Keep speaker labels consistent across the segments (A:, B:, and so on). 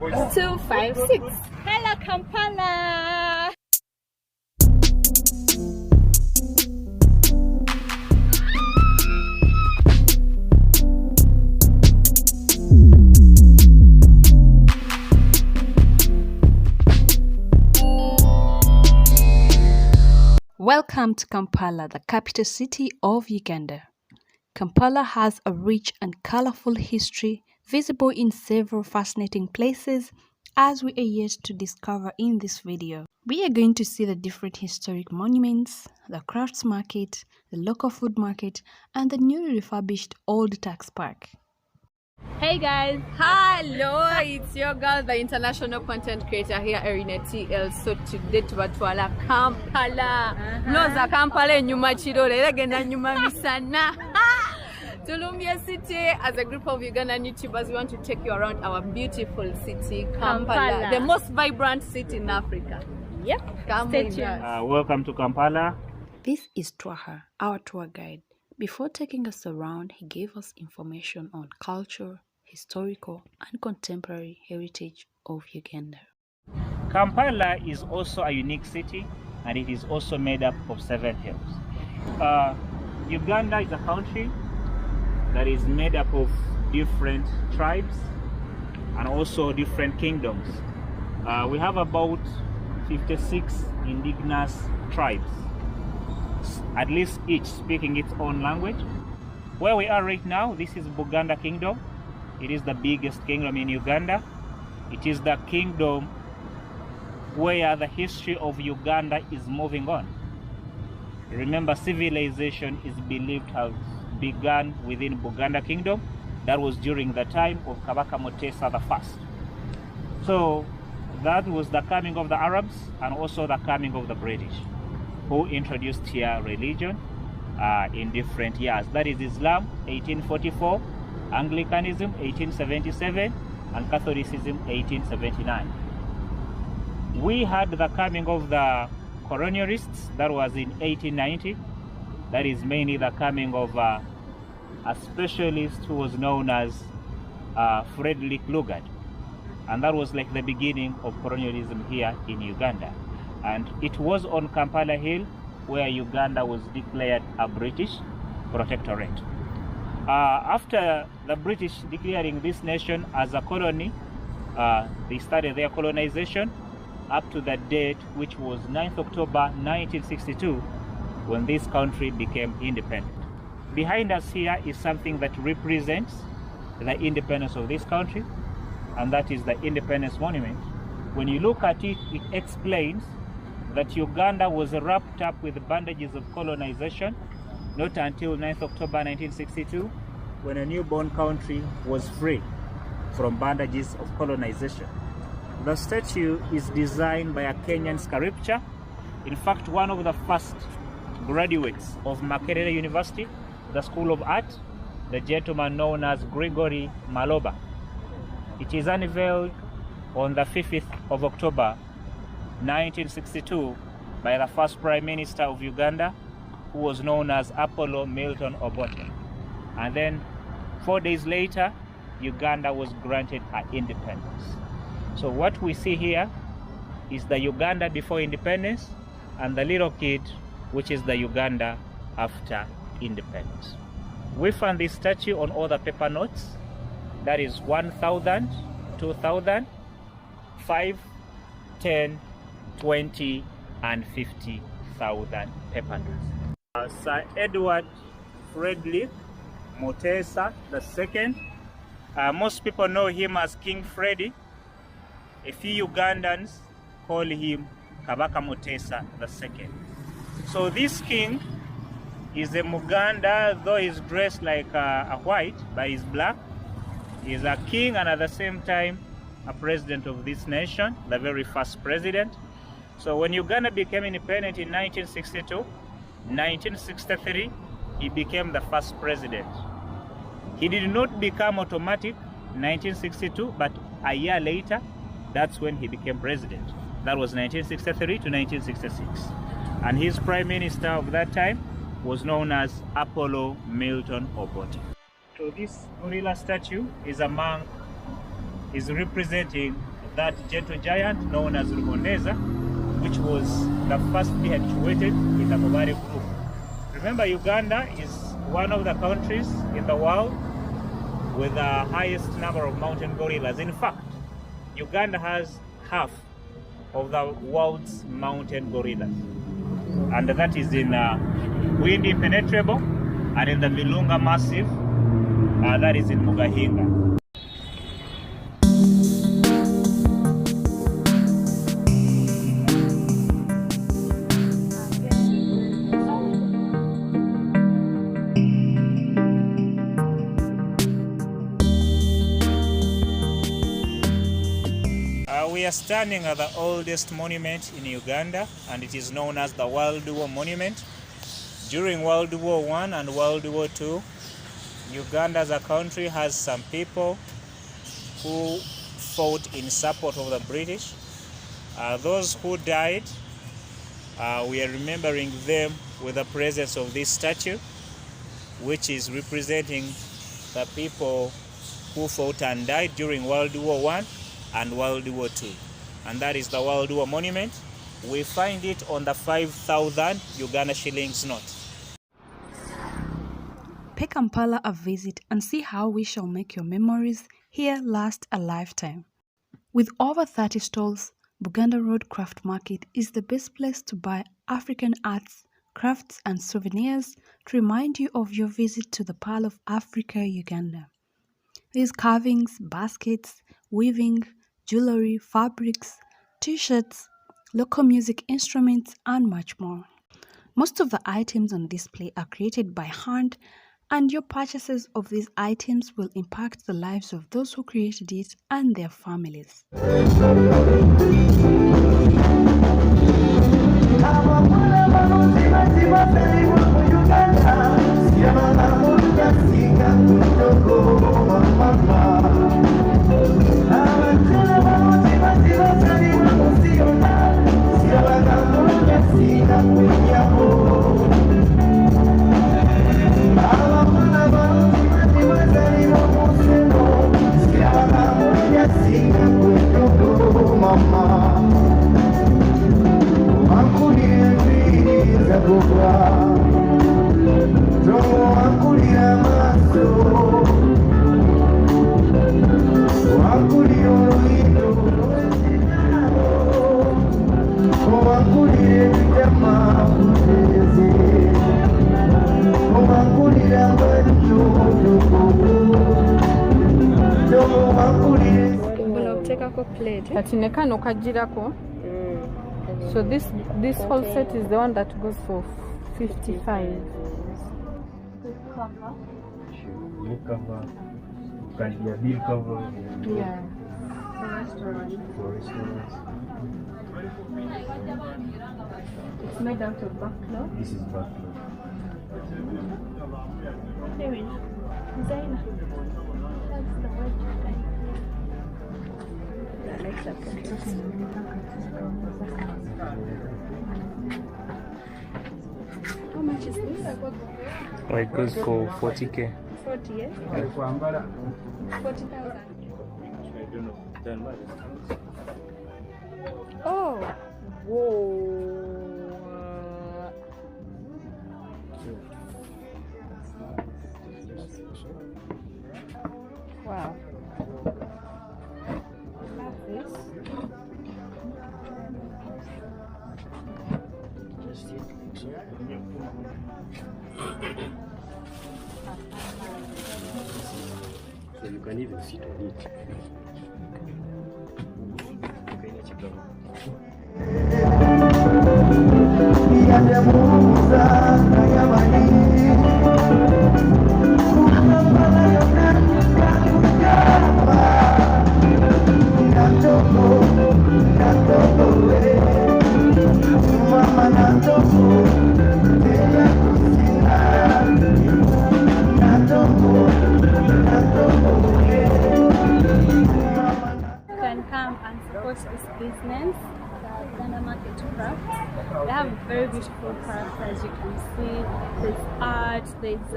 A: 256. Hello, Kampala. Welcome to Kampala, the capital city of Uganda. Kampala has a rich and colorful history visible in several fascinating places as we are yet to discover in this video. We are going to see the different historic monuments, the crafts market, the local food market, and the newly refurbished old tax park. Hey guys!
B: Hello, it's your girl, the international content creator here, BRANYTEDDY. So today tubatwala Kampala. Noza Kampala nyuma chirole eragenda nyuma misana. Tulumbia City, as a group of Ugandan YouTubers, we want to take you around our beautiful city, Kampala, the most vibrant city in Africa.
A: Yep. Stay tuned.
C: Welcome to Kampala.
A: This is Twaha, our tour guide. Before taking us around, he gave us information on culture, historical, and contemporary heritage of Uganda.
C: Kampala is also a unique city, and it is also made up of 7 hills. Uganda is a country that is made up of different tribes and also different kingdoms. We have about 56 indigenous tribes, at least each speaking its own language. Where we are right now, this is Buganda Kingdom. It is the biggest kingdom in Uganda. It is the kingdom where the history of Uganda is moving on. Remember, civilization is believed to have begun within Buganda Kingdom. That was during the time of Kabaka Mutesa I. So that was the coming of the Arabs and also the coming of the British, who introduced here religion in different years. That is Islam 1844, Anglicanism 1877, and Catholicism 1879. We had the coming of the colonialists, that was in 1890. That is mainly the coming of a specialist who was known as Frederick Lugard. And that was like the beginning of colonialism here in Uganda. And it was on Kampala Hill where Uganda was declared a British protectorate. After the British declaring this nation as a colony, they started their colonization up to the date which was 9th October 1962, when this country became independent. Behind us here is something that represents the independence of this country, and that is the Independence Monument. When you look at it, it explains that Uganda was wrapped up with bandages of colonization not until 9th October 1962, when a newborn country was free from bandages of colonization. The statue is designed by a Kenyan sculptor. In fact, one of the first graduates of Makerere University, the School of Art, the gentleman known as Gregory Maloba. It is unveiled on the 5th of October 1962 by the first Prime Minister of Uganda, who was known as Apollo Milton Obote. And then 4 days later, Uganda was granted her independence. So what we see here is the Uganda before independence and the little kid, which is the Uganda after independence. We found this statue on all the paper notes. That is 1,000, 2,000, 5, 10, 20, and 50,000 paper notes. Sir Edward Frederick Mutesa II. Most people know him as King Freddy. A few Ugandans call him Kabaka Mutesa II. So this king is a Muganda, though he's dressed like a white, but he's black. He's a king and at the same time a president of this nation, the very first president. So when Uganda became independent in 1962, 1963, he became the first president. He did not become automatic in 1962, but a year later, that's when he became president. That was 1963 to 1966. And his prime minister of that time was known as Apollo Milton Obote. So this gorilla statue is among is representing that gentle giant known as Ruboneza, which was the first habituated in the Mobile group. Remember, Uganda is one of the countries in the world with the highest number of mountain gorillas. In fact, Uganda has half of the world's mountain gorillas, and that is in Wind Impenetrable and in the Virunga Massif, that is in Mugahinga. We are standing at the oldest monument in Uganda, and it is known as the World War Monument. During World War I and World War II, Uganda as a country has some people who fought in support of the British. Those who died, we are remembering them with the presence of this statue, which is representing the people who fought and died during World War I and World War II. And that is the World War Monument. We find it on the 5,000 Uganda shillings note.
A: Pay Kampala a visit and see how we shall make your memories here last a lifetime. With over 30 stalls, Buganda Road Craft Market is the best place to buy African arts, crafts and souvenirs to remind you of your visit to the Pearl of Africa, Uganda. There's carvings, baskets, weaving, jewelry, fabrics, t-shirts, local music instruments, and much more. Most of the items on display are created by hand, and your purchases of these items will impact the lives of those who created it and their families.
B: So this whole set is the one that goes for 55.
C: Bill cover.
B: Yeah.
C: For restaurants.
B: It's made out of buckler.
C: This is buckler.
B: Designer. That's the word. How much is this?
D: Oh, it goes for 40K.
B: 40, yes? 40,000. Oh! Whoa! Wow. Love this.
E: So you can even sit on it.
F: This business, Uganda Market Crafts. They have very beautiful crafts, as you can see. There's art, there's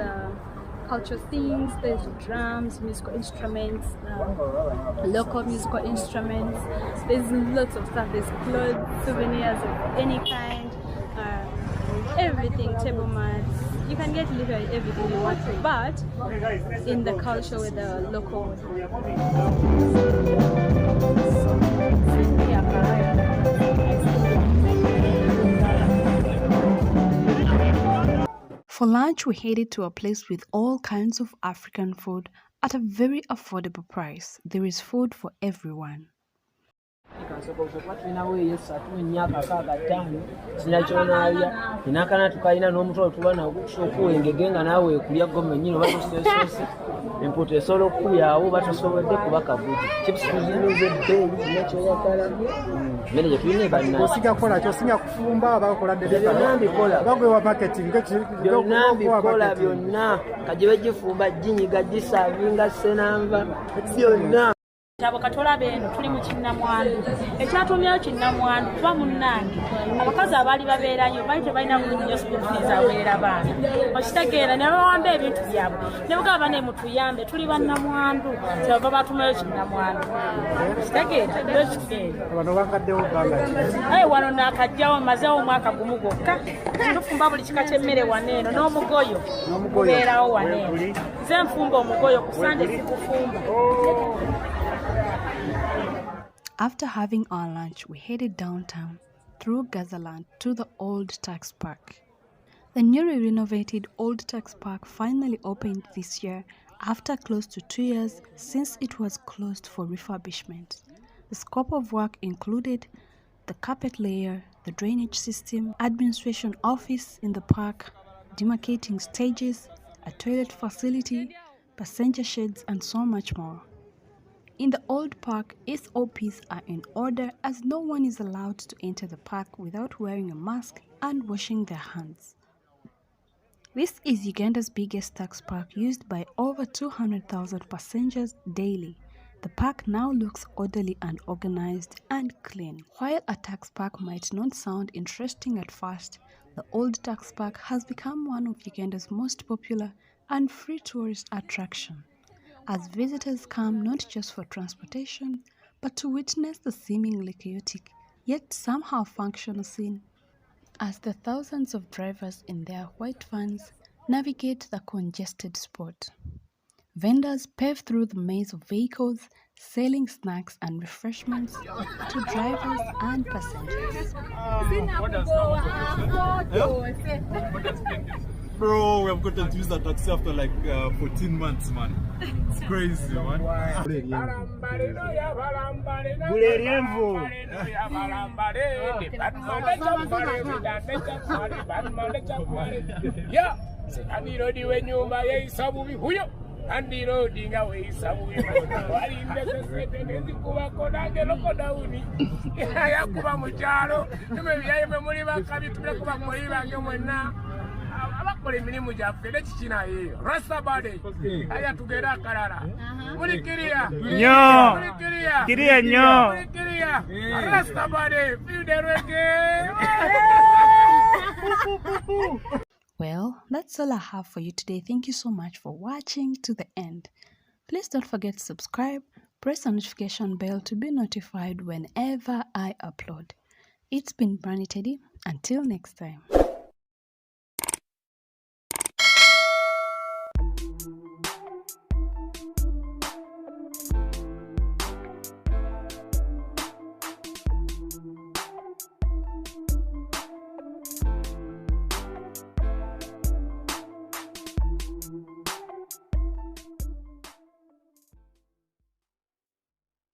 F: cultural things. There's drums, musical instruments, local musical instruments. There's lots of stuff. There's clothes, souvenirs of any kind, everything, table mats. You can get literally everything you want, but in the culture with the local.
A: For lunch, we headed to a place with all kinds of African food at a very affordable price. There is food for everyone.
G: Abo katola beno tuli mu kinnamwandu ekyatumyayo kinnamwandu kuba munnange abakazi abaali babeerayo baali tebalina bulungi school fees aweerera baana okitegeera ne bawamba ebintu byabwe ne bugaba ne mutuyambe tuli bannamwandu kyebava batumayo kinnamwandu okitegeera ekitegeera
H: wano wakaddewo bbanga
G: wano naakajjawo mazeewo omwaka gumu gwokka tufumba buli kika ky'emmere waneeno n'omugoyo gubeerawo waneeno nze nfumba omugoyo ku sande sikufumba.
A: After having our lunch, we headed downtown through Gazaland to the Old Tax Park. The newly renovated Old Tax Park finally opened this year after close to 2 years since it was closed for refurbishment. The scope of work included the carpet layer, the drainage system, administration office in the park, demarcating stages, a toilet facility, passenger sheds, and so much more. In the old park, SOPs are in order as no one is allowed to enter the park without wearing a mask and washing their hands. This is Uganda's biggest tax park, used by over 200,000 passengers daily. The park now looks orderly and organized and clean. While a tax park might not sound interesting at first, the old tax park has become one of Uganda's most popular and free tourist attractions, as visitors come not just for transportation, but to witness the seemingly chaotic, yet somehow functional scene, as the thousands of drivers in their white vans navigate the congested spot. Vendors pave through the maze of vehicles, selling snacks and refreshments to drivers and passengers.
H: Bro, we have gotten to use that taxi after like 14 months, man. It's crazy, man.
A: Well, that's all I have for you today. Thank you so much for watching to the end. Please don't forget to subscribe, press the notification bell to be notified whenever I upload. It's been BRANYTEDDY. Until next time.